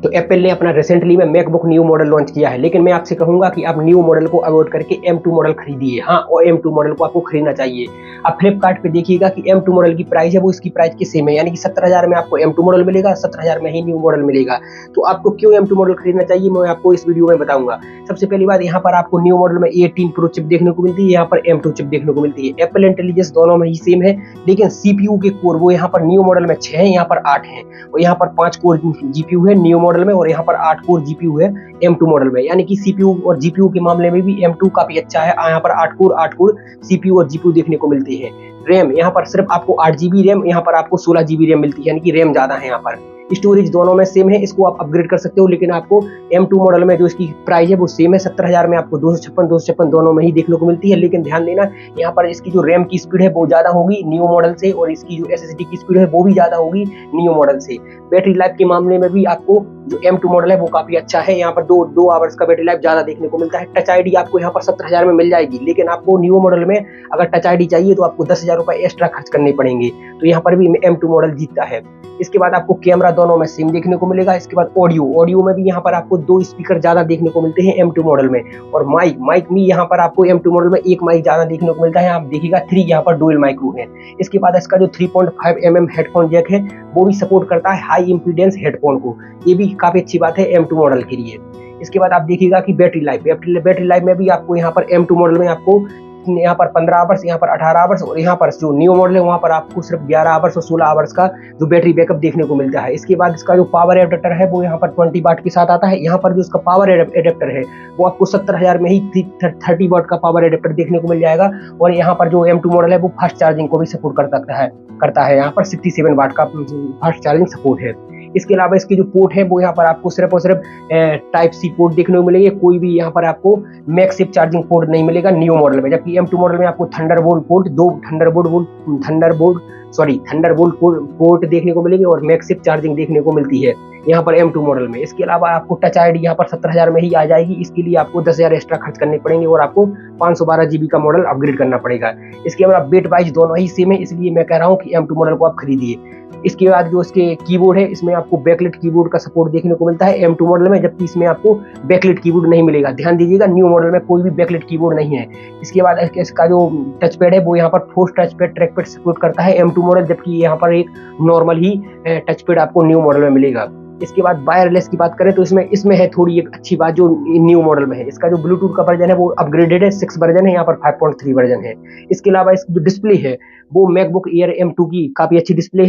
तो एप्पल ने अपना रिसेंटली में मैकबुक न्यू मॉडल लॉन्च किया है, लेकिन मैं आपसे कहूंगा कि आप न्यू मॉडल को अवॉइड करके M2 मॉडल खरीदिए। हाँ, और M2 मॉडल को आपको खरीदना चाहिए। आप फ्लिपकार्ट पे देखिएगा कि M2 मॉडल की प्राइस है वो इसकी प्राइस के सेम है, यानी कि 17,000 में आपको M2 मॉडल मिलेगा, 17,000 में ही न्यू मॉडल मिलेगा। तो आपको क्यों M2 मॉडल खरीदना चाहिए मैं आपको इस वीडियो में बताऊंगा। सबसे पहली बात, यहाँ पर आपको न्यू मॉडल में A18 प्रो चिप देखने को मिलती है, यहाँ पर M2 चिप देखने को मिलती है। एप्पल इंटेलिजेंस दोनों में ही सेम है, लेकिन CPU के कोर वो यहाँ पर न्यू मॉडल में 6 है, यहाँ पर 8 है, और यहाँ पर 5 कोर GPU है न्यू मॉडल में, और यहाँ पर 8 कोर GPU है M2 मॉडल में। यानी कि CPU और GPU के मामले में भी M2 काफी अच्छा है। यहाँ पर 8 कोर CPU और GPU देखने को मिलती है। रैम यहाँ पर सिर्फ आपको 8 GB रैम, यहाँ पर आपको 16 GB रैम मिलती है, यानी कि रैम ज्यादा है। यहाँ पर स्टोरेज दोनों में सेम है, इसको आप अपग्रेड कर सकते हो, लेकिन आपको M2 मॉडल में जो इसकी प्राइस है वो सेम है। 17,000 में आपको 256 दोनों में ही देखने को मिलती है। लेकिन ध्यान देना, यहाँ पर इसकी जो रैम की स्पीड है वो ज्यादा होगी न्यू मॉडल से, और इसकी जो SSD की स्पीड है वो भी ज्यादा होगी न्यू मॉडल से। बैटरी लाइफ के मामले में भी आपको जो M2 मॉडल है वो काफी अच्छा है। यहाँ पर दो आवर्स का बैटरी लाइफ ज्यादा देखने को मिलता है। टच ID आपको यहाँ पर 17,000 में मिल जाएगी, लेकिन आपको न्यू मॉडल में अगर टच ID चाहिए तो आपको 10,000 रुपए एक्स्ट्रा खर्च करने पड़ेंगे। तो यहाँ पर भी M2 मॉडल जीतता है। इसके बाद आपको कैमरा दोनों में सेम देखने को मिलेगा। इसके बाद ऑडियो में भी यहाँ पर आपको 2 स्पीकर ज्यादा देखने को मिलते हैं M2 मॉडल में, और माइक में यहाँ पर आपको M2 मॉडल में एक माइक ज्यादा देखने को मिलता है। आप देखिएगा 3 यहाँ पर डुअल माइक्रो है। इसके बाद इसका जो 3.5 mm हेडफोन जैक है वो भी सपोर्ट करता है हाई इंपीडेंस हेडफोन को, ये भी काफी अच्छी बात है M2 मॉडल के लिए। इसके बाद आप देखिएगा कि बैटरी लाइफ में भी आपको यहाँ पर M2 मॉडल में आपको यहाँ पर 15 आवर्स, यहाँ पर 18 आवर्स, और यहाँ पर जो न्यू मॉडल है वहाँ पर आपको सिर्फ 11 आवर्स और 16 आवर्स का जो बैटरी बैकअप देखने को मिलता है। इसके बाद इसका जो पावर एडेप्टर है वो यहाँ पर 20 वाट के साथ आता है। यहाँ पर जो इसका पावर एडेप्टर है वो आपको 17,000 में ही 30 वाट का पावर एडेप्टर देखने को मिल जाएगा। और यहाँ पर जो M2 मॉडल है वो फास्ट चार्जिंग को भी सपोर्ट करता है। यहाँ पर 67 वाट का फास्ट चार्जिंग सपोर्ट है। इसके अलावा इसके जो पोर्ट है वो यहाँ पर आपको सिर्फ और सिर्फ टाइप C पोर्ट देखने को मिलेंगे। कोई भी यहाँ पर आपको मैक्सिफ चार्जिंग पोर्ट नहीं मिलेगा न्यू मॉडल में, जबकि M2 मॉडल में आपको थंडरबोल्ट पोर्ट, 2 थंडरबोल्ट पोर्ट देखने को मिलेंगे, और मैक्सिफ चार्जिंग देखने को मिलती है यहाँ पर M2 मॉडल में। इसके अलावा आपको टच ID यहाँ पर 17,000 में ही आ जाएगी। इसके लिए आपको 10,000 एक्स्ट्रा खर्च करने पड़ेंगे, और आपको 512 GB का मॉडल अपग्रेड करना पड़ेगा। इसके बाद वेट वाइज दोनों ही सेम है, इसलिए मैं कह रहा हूँ कि M2 मॉडल को आप खरीदिए। इसके बाद जो इसके कीबोर्ड है इसमें आपको बैकलाइट कीबोर्ड का सपोर्ट देखने को मिलता है M2 मॉडल में, जबकि इसमें आपको बैकलाइट कीबोर्ड नहीं मिलेगा। ध्यान दीजिएगा, न्यू मॉडल में कोई भी बैकलाइट कीबोर्ड नहीं है। इसके बाद इसका जो टच पैड है वो यहाँ पर force touch pad track pad support करता है M2 मॉडल, जबकि यहाँ पर एक नॉर्मल ही टच पैड आपको न्यू मॉडल में मिलेगा। इसके बाद वायरलेस की बात करें तो इसमें है थोड़ी एक अच्छी बात जो न्यू मॉडल में है। इसका जो ब्लूटूथ का वर्जन है वो अपग्रेडेड है, 6 वर्जन है, यहाँ पर 5.3 वर्जन है। इसके अलावा इसकी जो डिस्प्ले है वो मैकबुक एयर M2 की काफी अच्छी डिस्प्ले है।